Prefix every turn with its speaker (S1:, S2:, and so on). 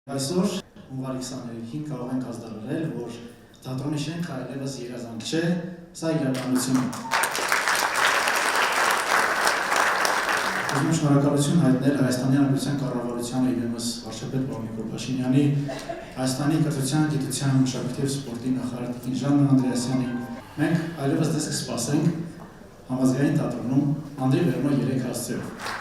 S1: Այսօր հունվարի 23-ին կարող ենք ազդարարել, որ թատրոնի շենքը այլևս երազանք չէ, սա իրականություն է։ Ուզում եմ շնորհակալություն հայտնել Հայաստանի Հանրապետության կառավարությանը, իրենս վարչապետ պարոն Նիկոլ Փաշինյանի, Հայաստանի կրթության, գիտության, մշակույթի և սպորտի նախարար տիկին Ժաննա Անդրեասյանին։ Մենք այլևս դες կսպասենք համազգային թատրոնում Անդրեյ Վերմա 3 հասցեով։